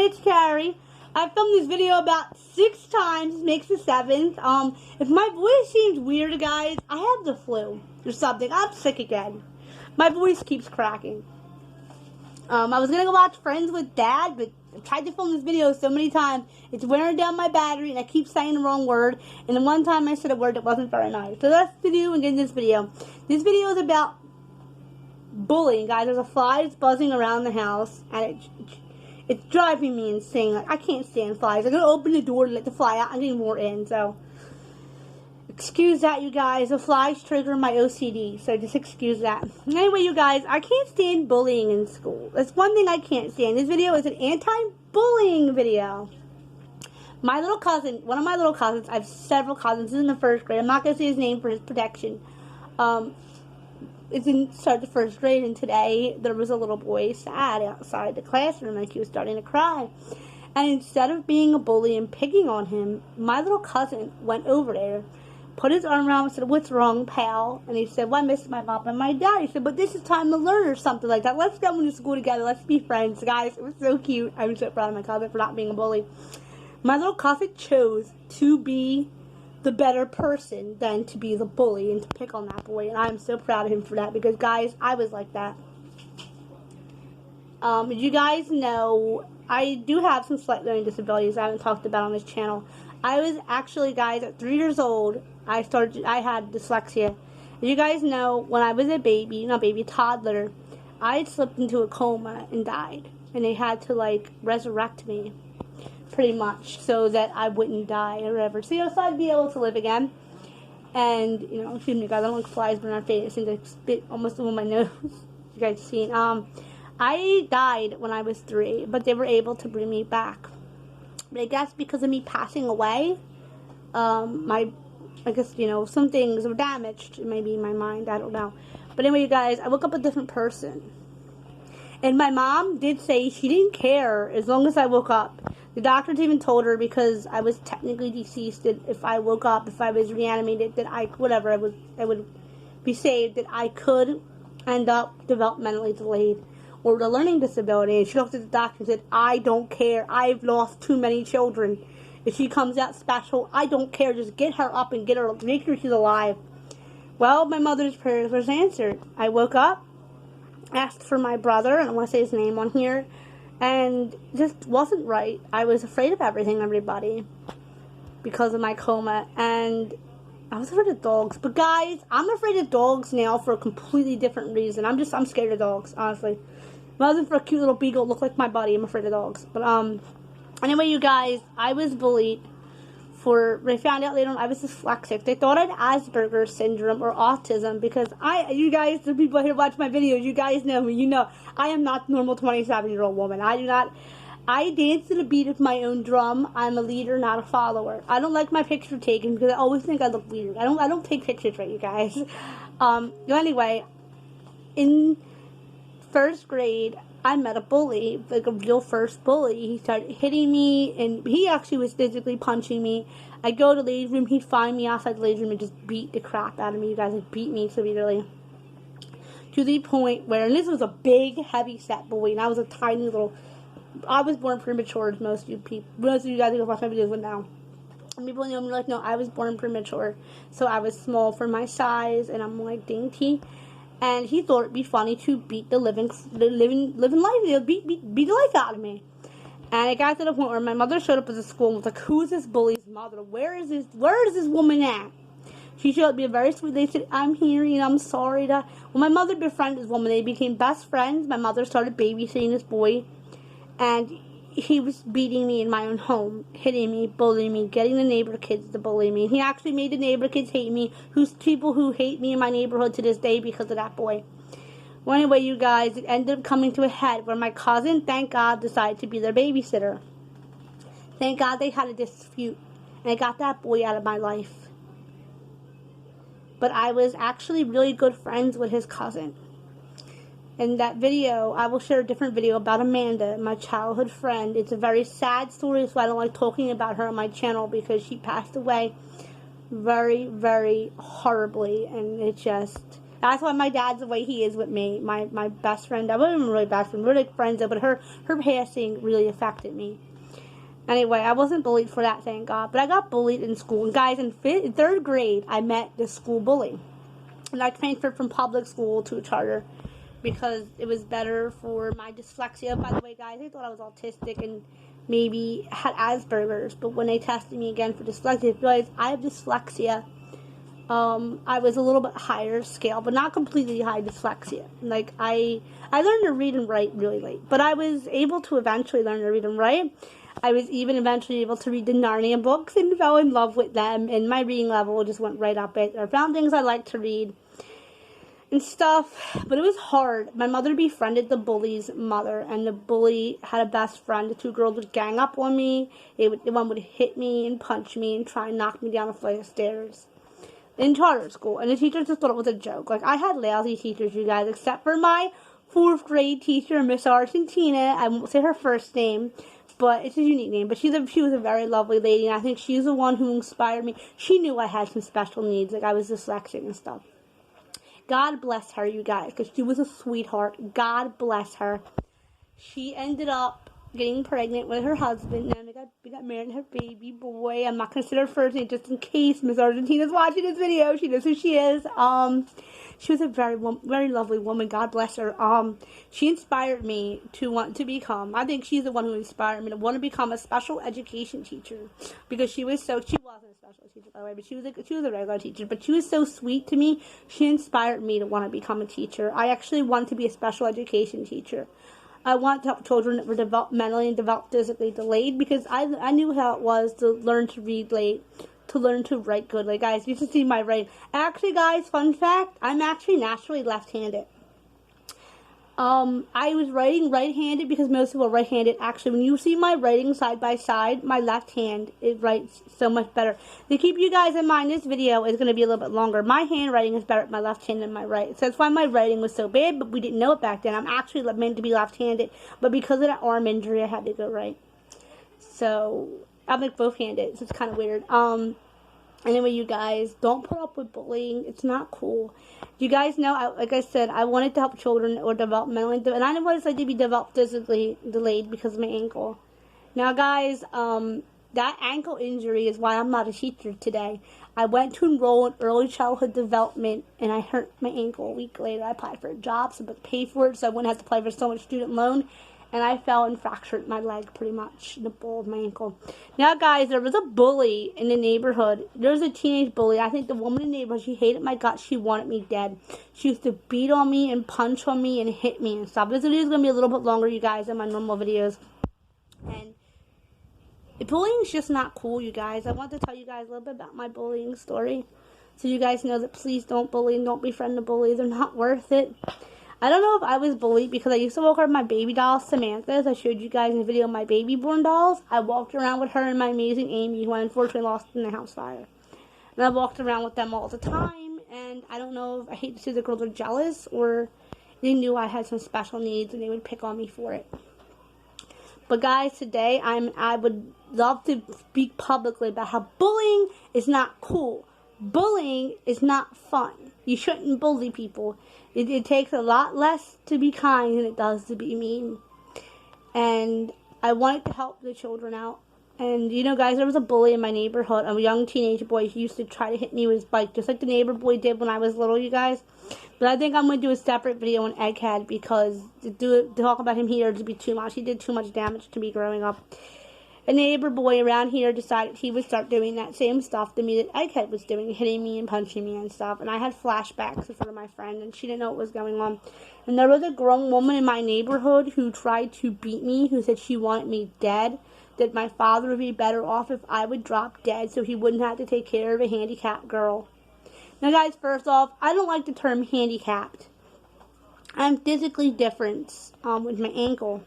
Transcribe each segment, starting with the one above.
it's Carrie. I filmed this video about 6 times. This makes the 7th. If my voice seems weird, guys, I have the flu or something. I'm sick again. My voice keeps cracking. I was gonna go watch Friends with Dad, but I tried to film this video so many times. It's wearing down my battery, and I keep saying the wrong word. And then one time I said a word that wasn't very nice. So that's the do and get in this video. This video is about bullying, guys. There's a fly that's buzzing around the house, and it's driving me insane. Like, I can't stand flies. I'm gonna open the door to let the fly out. I'm getting more in, so excuse that, you guys. The flies trigger my OCD, so just excuse that. Anyway, you guys, I can't stand bullying in school. That's one thing I can't stand. This video is an anti-bullying video. My little cousin, one of my little cousins, I have several cousins. This is in the 1st grade. I'm not gonna say his name for his protection. It's in start the 1st grade, and today there was a little boy sad outside the classroom, like he was starting to cry. And instead of being a bully and picking on him, my little cousin went over there, put his arm around him and said, "What's wrong, pal?" And he said, "Well, I miss my mom and my dad." He said, "But this is time to learn," or something like that. "Let's go into school together. Let's be friends." Guys, it was so cute. I'm so proud of my cousin for not being a bully. My little cousin chose to be the better person than to be the bully and to pick on that boy, and I'm so proud of him for that, because guys, I was like that. You guys know I do have some slight learning disabilities I haven't talked about on this channel. I was actually, guys, at 3 years old, I had dyslexia. You guys know, when I was a baby, not baby, toddler, I had slipped into a coma and died, and they had to like resurrect me, pretty much, so that I wouldn't die or whatever. So, so I'd be able to live again. And, excuse me, guys, I don't like flies burn my face. It seems like spit almost on my nose. You guys seen? I died when I was 3, but they were able to bring me back. But I guess because of me passing away, I guess, some things were damaged, maybe in my mind, I don't know. But anyway, you guys, I woke up a different person. And my mom did say she didn't care as long as I woke up. The doctors even told her, because I was technically deceased, that if I woke up, if I was reanimated, that I would be saved, that I could end up developmentally delayed or with a learning disability. And she looked at the doctor and said, "I don't care. I've lost too many children. If she comes out special, I don't care. Just get her up and make sure she's alive." Well, my mother's prayers was answered. I woke up, asked for my brother, and I want to say his name on here, and just wasn't right. I was afraid of everybody, because of my coma, and I was afraid of dogs. But guys, I'm afraid of dogs now for a completely different reason. I'm scared of dogs, honestly. If it wasn't for a cute little beagle that looked like my body, I'm afraid of dogs. But anyway, you guys, I was bullied they found out later on I was dyslexic. They thought I had Asperger's syndrome or autism, because you guys, the people here watch my videos, you guys know me, I am not the normal 27-year-old woman. I dance to the beat of my own drum. I'm a leader, not a follower. I don't like my picture taken because I always think I look weird. I don't take pictures right, you guys. Anyway, in 1st grade, I met a bully, like a real first bully. He started hitting me, and he actually was physically punching me. I'd go to the ladies' room, he'd find me outside the ladies' room and just beat the crap out of me. You guys, would beat me severely. To the point where, and this was a big, heavy-set boy, and I was a tiny little, I was born premature, as most of you guys who watch my videos would know. And people know me like, no, I was born premature. So I was small for my size, and I'm like dainty. And he thought it'd be funny to beat the living life, beat the life out of me. And it got to the point where my mother showed up at the school and was like, "Who is this bully's mother? Where is this woman at?" She showed up to be a very sweet lady. Said, "I'm here, I'm sorry to." Well, my mother befriended this woman. They became best friends. My mother started babysitting this boy, and he was beating me in my own home, hitting me, bullying me, getting the neighbor kids to bully me. He actually made the neighbor kids hate me, people who hate me in my neighborhood to this day because of that boy. Well, anyway, you guys, it ended up coming to a head where my cousin, thank God, decided to be their babysitter. Thank God they had a dispute, and I got that boy out of my life. But I was actually really good friends with his cousin. In that video, I will share a different video about Amanda, my childhood friend. It's a very sad story, so I don't like talking about her on my channel, because she passed away very, very horribly, and it just That's why my dad's the way he is with me. My best friend, I wasn't even really best friend, we were like friends, but her passing really affected me. Anyway, I wasn't bullied for that, thank God. But I got bullied in school. And guys, in 3rd grade, I met this school bully. And I transferred from public school to a charter because it was better for my dyslexia. By the way, guys, they thought I was autistic and maybe had Asperger's. But when they tested me again for dyslexia, they realized I have dyslexia. I was a little bit higher scale, but not completely high dyslexia. Like, I learned to read and write really late. But I was able to eventually learn to read and write. I was even eventually able to read the Narnia books and fell in love with them, and my reading level just went right up. I found things I liked to read and stuff, but it was hard. My mother befriended the bully's mother, and the bully had a best friend. The 2 girls would gang up on me. One would hit me and punch me and try and knock me down a flight of stairs in charter school, and the teachers just thought it was a joke. Like, I had lousy teachers, you guys, except for my 4th grade teacher, Miss Argentina. I won't say her first name, but it's a unique name. But she was a very lovely lady, and I think she's the one who inspired me. She knew I had some special needs, like I was dyslexic and stuff. God bless her, you guys, because she was a sweetheart. God bless her. She ended up getting pregnant with her husband, and we got married and had a baby boy. I'm not going to say her first name just in case Miss Argentina's watching this video. She knows who she is. She was a very lovely woman. God bless her. She inspired me to want to become, I think she's the one who inspired me to want to become a special education teacher, because she wasn't a special teacher, by the way, but she was a regular teacher, but she was so sweet to me. She inspired me to want to become a teacher. I actually wanted to be a special education teacher. I want to help children that were developmentally and physically delayed, because I knew how it was to learn to read late, to learn to write good. Like, guys, you should see my writing. Actually, guys, fun fact, I'm actually naturally left-handed. I was writing right-handed because most people are right-handed. Actually, when you see my writing side by side, my left hand, it writes so much better. To keep you guys in mind, this video is going to be a little bit longer. My handwriting is better at my left hand than my right. So that's why my writing was so bad, but we didn't know it back then. I'm actually meant to be left-handed, but because of that arm injury, I had to go right. So I'm like both-handed, so it's kind of weird. Anyway, you guys, don't put up with bullying. It's not cool. You guys know, like I said, I wanted to help children or developmentally, and I wanted to be physically delayed because of my ankle. Now, guys, that ankle injury is why I'm not a teacher today. I went to enroll in early childhood development, and I hurt my ankle a week later. I applied for a job, so I paid for it, so I wouldn't have to apply for so much student loan. And I fell and fractured my leg pretty much, the ball of my ankle. Now, guys, there was a bully in the neighborhood. There was a teenage bully. I think the woman in the neighborhood, she hated my guts. She wanted me dead. She used to beat on me and punch on me and hit me and stuff. This video is going to be a little bit longer, you guys, than my normal videos. And bullying is just not cool, you guys. I want to tell you guys a little bit about my bullying story, so you guys know that please don't bully and don't befriend the bully. They're not worth it. I don't know if I was bullied because I used to walk around my baby doll, Samantha, as I showed you guys in the video of my baby born dolls. I walked around with her and my amazing Amy, who I unfortunately lost in the house fire. And I walked around with them all the time, and I don't know if I hate to say the girls are jealous or they knew I had some special needs and they would pick on me for it. But guys, today I would love to speak publicly about how bullying is not cool. Bullying is not fun. You shouldn't bully people. It takes a lot less to be kind than it does to be mean. And I wanted to help the children out. And, you know, guys, there was a bully in my neighborhood, a young teenage boy who used to try to hit me with his bike, just like the neighbor boy did when I was little, you guys. But I think I'm going to do a separate video on Egghead, because to talk about him here would be too much. He did too much damage to me growing up. A neighbor boy around here decided he would start doing that same stuff to me that Egghead was doing, hitting me and punching me and stuff. And I had flashbacks in front of my friend, and she didn't know what was going on. And there was a grown woman in my neighborhood who tried to beat me, who said she wanted me dead, that my father would be better off if I would drop dead so he wouldn't have to take care of a handicapped girl. Now, guys, first off, I don't like the term handicapped. I'm physically different with my ankle.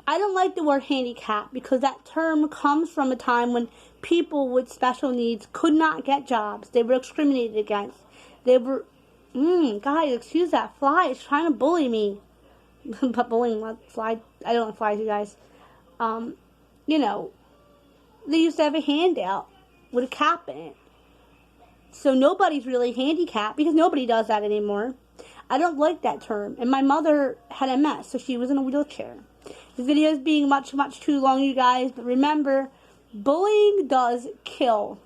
I don't like the word handicap because that term comes from a time when people with special needs could not get jobs. They were discriminated against. They were, guys, excuse that fly. It's trying to bully me. But bullying, fly, I don't like flies, you guys. You know, they used to have a handout with a cap in it. So nobody's really handicapped, because nobody does that anymore. I don't like that term. And my mother had MS, so she was in a wheelchair. This video is being much, much too long, you guys. But remember, bullying does kill.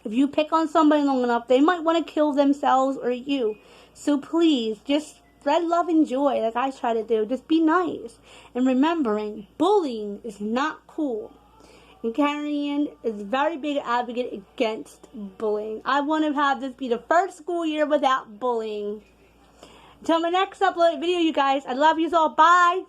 If you pick on somebody long enough, they might want to kill themselves or you. So please, just spread love and joy like I try to do. Just be nice. And remembering, bullying is not cool. And Karen is a very big advocate against bullying. I want to have this be the first school year without bullying. Until my next upload video, you guys, I love you all. Bye.